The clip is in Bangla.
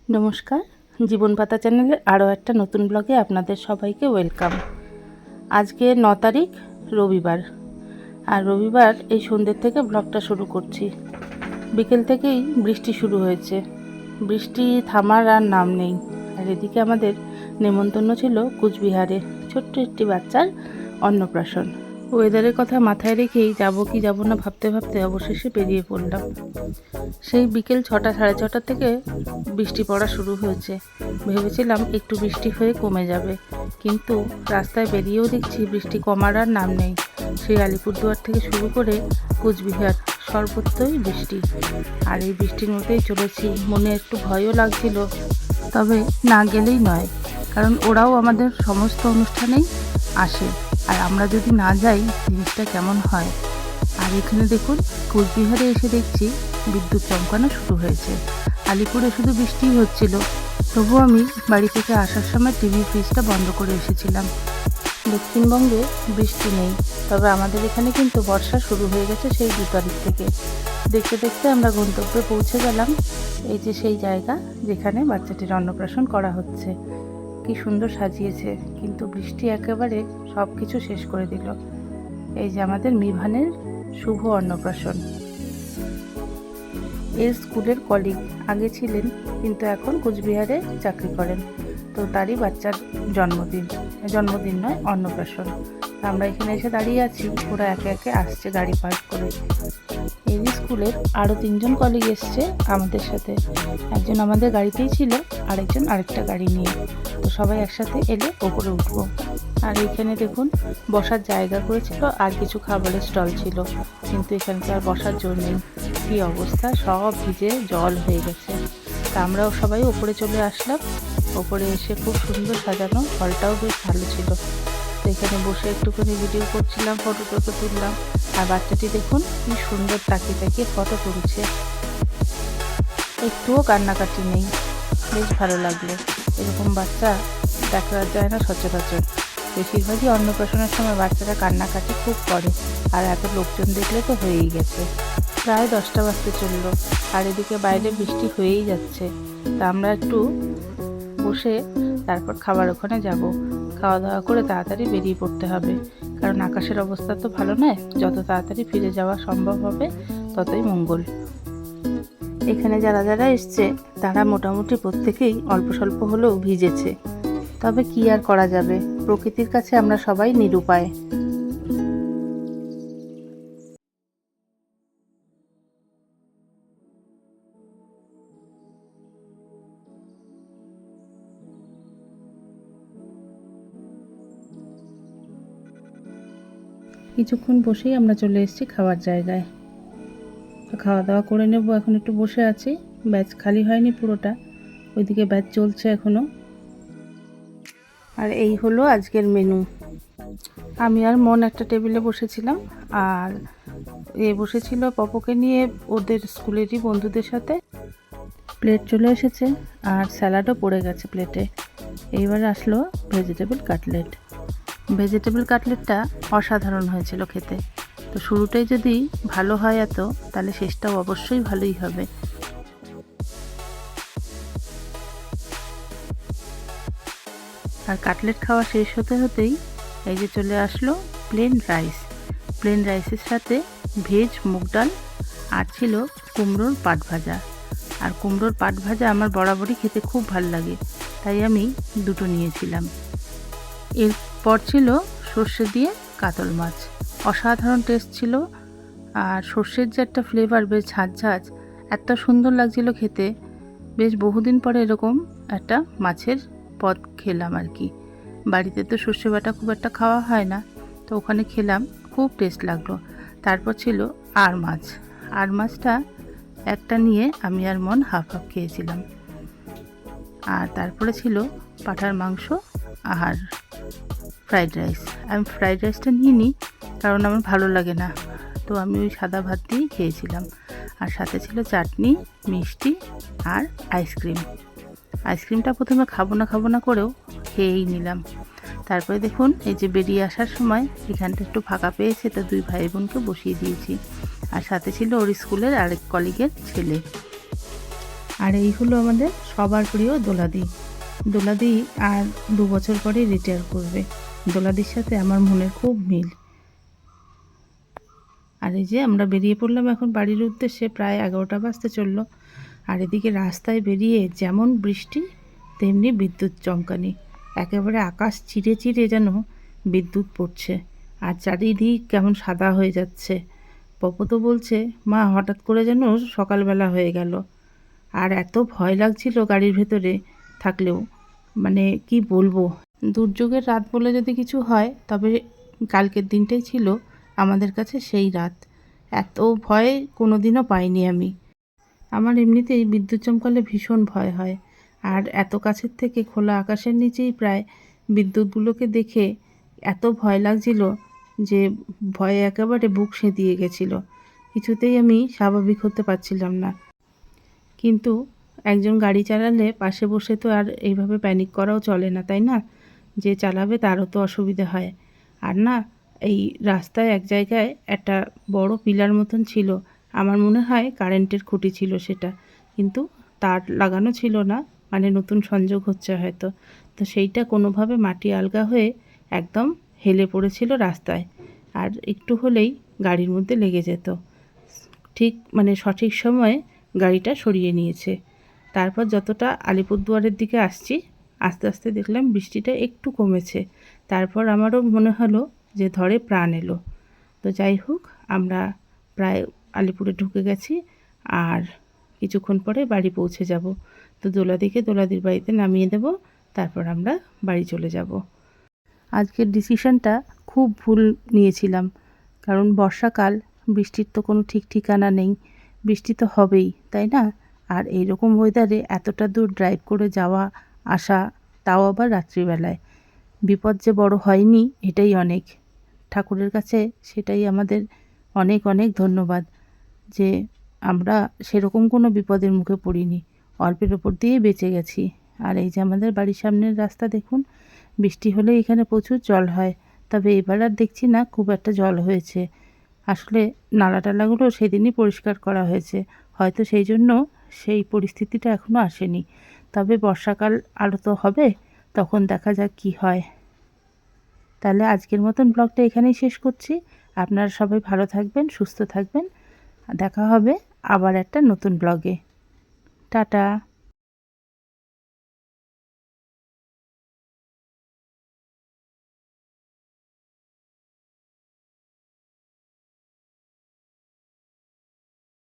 নমস্কার, জীবন পাতা চ্যানেলের আরও একটা নতুন ব্লগে আপনাদের সবাইকে ওয়েলকাম। আজকে 9 তারিখ রবিবার, আর রবিবার এই সন্ধ্যের থেকে ব্লগটা শুরু করছি। বিকেল থেকেই বৃষ্টি শুরু হয়েছে, বৃষ্টি থামার আর নাম নেই। আর এদিকে আমাদের নেমন্তন্ন ছিল কুচবিহারে ছোট্ট একটি বাচ্চার অন্নপ্রাশন। ওয়েদারের কথা মাথায় রেখেই যাব কি যাব না ভাবতে ভাবতে অবশেষে বেরিয়ে পড়লাম। সেই বিকেল 6টা সাড়ে 6টা থেকে বৃষ্টি পড়া শুরু হয়েছে। ভেবেছিলাম একটু বৃষ্টি হয়ে কমে যাবে, কিন্তু রাস্তায় বেরিয়েও দেখছি বৃষ্টি কমার আর নাম নেই। সেই আলিপুরদুয়ার থেকে শুরু করে কুচবিহার সর্বত্রই বৃষ্টি। আর এই বৃষ্টির মধ্যেই চলেছি। মনে একটু ভয়ও লাগছিল, তবে না গেলেই নয়, কারণ ওরাও আমাদের সমস্ত অনুষ্ঠানেই আসে, আর আমরা যদি না যাই জিনিসটা কেমন হয়। আর এখানে দেখুন, কোচবিহারে এসে দেখছি বিদ্যুৎ চমকানো শুরু হয়েছে। আলিপুরে শুধু বৃষ্টিই হচ্ছিল, তবু আমি বাড়ি থেকে আসার সময় টিভি ফ্রিজটা বন্ধ করে এসেছিলাম। দক্ষিণবঙ্গে বৃষ্টি নেই, তবে আমাদের এখানে কিন্তু বর্ষা শুরু হয়ে গেছে সেই 2 তারিখ থেকে। দেখতে দেখতে আমরা গন্তব্যে পৌঁছে গেলাম। এই যে সেই জায়গা যেখানে বাচ্চাটির অন্নপ্রাশন করা হচ্ছে। কি সুন্দর সাজিয়েছে, কিন্তু বৃষ্টি একেবারে সব কিছু শেষ করে দিল। এই যে আমাদের মিভানের শুভ অন্নপ্রাশন। এর স্কুলের কলিগ আগে ছিলেন, কিন্তু এখন কোচবিহারে চাকরি করেন। তো তারই বাচ্চার জন্মদিন নয়, অন্নপ্রাশন। আমরা এখানে এসে দাঁড়িয়ে আছি, ওরা একে একে আসছে গাড়ি পার্ক করে। এই স্কুলের আরও 3জন কলিগ এসছে আমাদের সাথে। একজন আমাদের গাড়িতেই ছিল, আরেকজন আরেকটা গাড়ি নিয়ে। তো সবাই একসাথে এলে ওপরে উঠবো। আর এইখানে দেখুন, বসার জায়গা করেছিল আর কিছু খাবারের স্টল ছিল, কিন্তু এখানে তো আর বসার জন্য নেই। কী অবস্থা, সব ভিজে জল হয়ে গেছে। তা আমরাও সবাই ওপরে চলে আসলাম। ওপরে এসে খুব সুন্দর সাজানো, হলটাও বেশ ভালো ছিল। তো এখানে বসে একটুখানি ভিডিও করছিলাম, ফটো তুললাম। আর বাচ্চাটি দেখুন কি সুন্দর তাকিয়ে তাকিয়ে ফটো তুলছে, একটুও কান্নাকাটি নেই। বেশ ভালো লাগলো। এরকম বাচ্চা দেখা যায় না সচরাচর। বেশিরভাগই অন্নপ্রাশনের সময় বাচ্চারা কান্নাকাটি খুব করে, আর এত লোকজন দেখলে তো হয়েই গেছে। প্রায় 10টা বাজতে চললো, আর এদিকে বাইরে বৃষ্টি হয়েই যাচ্ছে। তা আমরা একটু বসে তারপর খাবার ওখানে যাব। খাওয়া দাওয়া করে তাড়াতাড়ি বেরিয়ে পড়তে হবে, কারণ আকাশের অবস্থা তো ভালো নয়। যত তাড়াতাড়ি ফিরে যাওয়া সম্ভব হবে ততই মঙ্গল। এখানে যারা যারা এসছে তারা মোটামুটি প্রত্যেকেই অল্প স্বল্প হলেও ভিজেছে, তবে কি আর করা যাবে, প্রকৃতির কাছে আমরা সবাই নিরুপায়। কিছুক্ষণ বসেই আমরা চলে এসেছি খাওয়ার জায়গায়। খাওয়া দাওয়া করে নেব। এখন একটু বসে আছি, ব্যাচ খালি হয়নি পুরোটা, ওইদিকে ব্যাচ চলছে এখনো। আর এই হলো আজকের মেনু। আমি আর মন একটা টেবিলে বসেছিলাম, আর বসেছিল পপোকে নিয়ে ওদের স্কুলেরই বন্ধুদের সাথে। প্লেট চলে এসেছে আর স্যালাডও পড়ে গেছে প্লেটে। এইবার আসলো ভেজিটেবল কাটলেট। ভেজিটেবল কাটলেটটা অসাধারণ হয়েছিল খেতে। তো শুরুটাই যদি ভালো হয় এত, তাহলে শেষটাও অবশ্যই ভালোই হবে। আর কাটলেট খাওয়া শেষ হতে হতেই এই যে চলে আসলো প্লেন রাইস। প্লেন রাইসের সাথে ভেজ মুগ ডাল, আর ছিল কুমড়োর পাট ভাজা। আর কুমড়োর পাট ভাজা আমার বরাবরই খেতে খুব ভালো লাগে, তাই আমি দুটো নিয়েছিলাম। এরপর ছিল সর্ষে দিয়ে কাতল মাছ। অসাধারণ টেস্ট ছিল, আর সর্ষের যে একটা ফ্লেভার, বেশ ঝাঁঝ ঝাঁঝ, এত সুন্দর লাগছিল খেতে। বেশ বহুদিন পরে এরকম একটা মাছের পদ খেলাম আর কি। বাড়িতে তো সর্ষে বাটা খুব একটা খাওয়া হয় না, তো ওখানে খেলাম, খুব টেস্ট লাগলো। তারপর ছিল আর মাছ। আর মাছটা একটা নিয়ে আমি আর মন হাফ হাফ খেয়েছিলাম। আর তারপরে ছিল পাঁঠার মাংস আর ফ্রাইড রাইস। আমি ফ্রাইড রাইসটা নিইনি, কারণ আমার ভালো লাগে না, তো আমি ওই সাদা ভাত দিয়েই খেয়েছিলাম। আর সাথে ছিল চাটনি, মিষ্টি আর আইসক্রিম। আইসক্রিমটা প্রথমে খাবো না করেও খেয়েই নিলাম। তারপরে দেখুন, এই যে বেরিয়ে আসার সময় এখানটা একটু ফাঁকা পেয়েছে, তো 2 ভাই বোনকে বসিয়ে দিয়েছি। আর সাথে ছিল ওর স্কুলের আরেক কলিগের ছেলে। আর এই হলো আমাদের সবার প্রিয় দোলাদি। দোলাদি আর 2 বছর পরে রিটায়ার করবে। দোলাদির সাথে আমার মনের খুব মিল। আর এই যে আমরা বেরিয়ে পড়লাম এখন বাড়ির উদ্দেশ্যে, প্রায় 11টা বাজতে চললো। আর এদিকে রাস্তায় বেরিয়ে যেমন বৃষ্টি তেমনি বিদ্যুৎ চমকানি, একেবারে আকাশ চিরে চিরে যেন বিদ্যুৎ পড়ছে। আর চারিদিক কেমন সাদা হয়ে যাচ্ছে। পপো তো বলছে, মা হঠাৎ করে যেন সকালবেলা হয়ে গেল। আর এত ভয় লাগছিল গাড়ির ভেতরে থাকলেও, মানে কি বলবো। দুর্যোগের রাত বলে যদি কিছু হয় তবে কালকের দিনটাই ছিল আমাদের কাছে সেই রাত। এত ভয় কোনো দিনও পাইনি আমি। আমার এমনিতেই বিদ্যুৎ চমকালে ভীষণ ভয় হয়। আর এত কাছের থেকে খোলা আকাশের নিচেই প্রায় বিদ্যুৎগুলোকে দেখে এত ভয় লাগছিল যে ভয়ে একেবারে বুক সেঁধিয়ে গেছিল। কিছুতেই আমি স্বাভাবিক হতে পারছিলাম না। কিন্তু একজন গাড়ি চালালে পাশে বসে তো আর এইভাবে প্যানিক করাও চলে না, তাই না? যে চালাবে তারও তো অসুবিধা হয়। আর না, এই রাস্তায় এক জায়গায় একটা বড় পিলার মতন ছিল। আমার মনে হয় কারেন্টের খুঁটি ছিল সেটা, কিন্তু তার লাগানো ছিল না, মানে নতুন সংযোগ হচ্ছে হয়তো। তো সেইটা কোনোভাবে মাটি আলগা হয়ে একদম হেলে পড়েছিল রাস্তায়। আর একটু হলেই গাড়ির মধ্যে লেগে যেত। ঠিক মানে সঠিক সময়ে গাড়িটা সরিয়ে নিয়েছে। তারপর যতটা আলিপুরদুয়ারের দিকে আসছি, আস্তে আস্তে দেখলাম বৃষ্টিটা একটু কমেছে। তারপর আমারও মনে হলো যে ধরে প্রাণ এলো। তো যাই হোক, আমরা প্রায় আলিপুরে ঢুকে গেছি। আর কিছুক্ষণ পরে বাড়ি পৌঁছে যাব। তো দোলাদির বাড়িতে নামিয়ে দেব, তারপর আমরা বাড়ি চলে যাব। আজকের ডিসিশনটা খুব ভুল নিয়েছিলাম, কারণ বর্ষাকাল, বৃষ্টির তো কোনো ঠিক ঠিকানা নেই। বৃষ্টি তো হবেই, তাই না? আর এইরকম ওয়েদারে এতটা দূর ড্রাইভ করে যাওয়া আসা, তাও আবার রাত্রিবেলায়, বিপদ যে বড় হয়নি এটাই অনেক। ঠাকুরের কাছে সেটাই আমাদের অনেক অনেক ধন্যবাদ যে আমরা সেরকম কোনো বিপদের মুখে পড়িনি, অল্পের ওপর দিয়ে বেঁচে গেছি। আর এই যে আমাদের বাড়ির সামনের রাস্তা দেখুন, বৃষ্টি হলে এখানে প্রচুর জল হয়, তবে এবার আর দেখছি না খুব একটা জল হয়েছে। আসলে নালা টালাগুলো সেদিনই পরিষ্কার করা হয়েছে, হয়তো সেই জন্য সেই পরিস্থিতিটা এখনও আসেনি। তবে বর্ষাকাল আরও তো হবে, তখন দেখা যাক কি হয়। তাহলে আজকের মতন ব্লগটা এখানেই শেষ করছি। আপনারা সবাই ভালো থাকবেন, সুস্থ থাকবেন। দেখা হবে আবার একটা নতুন ব্লগে। টাটা।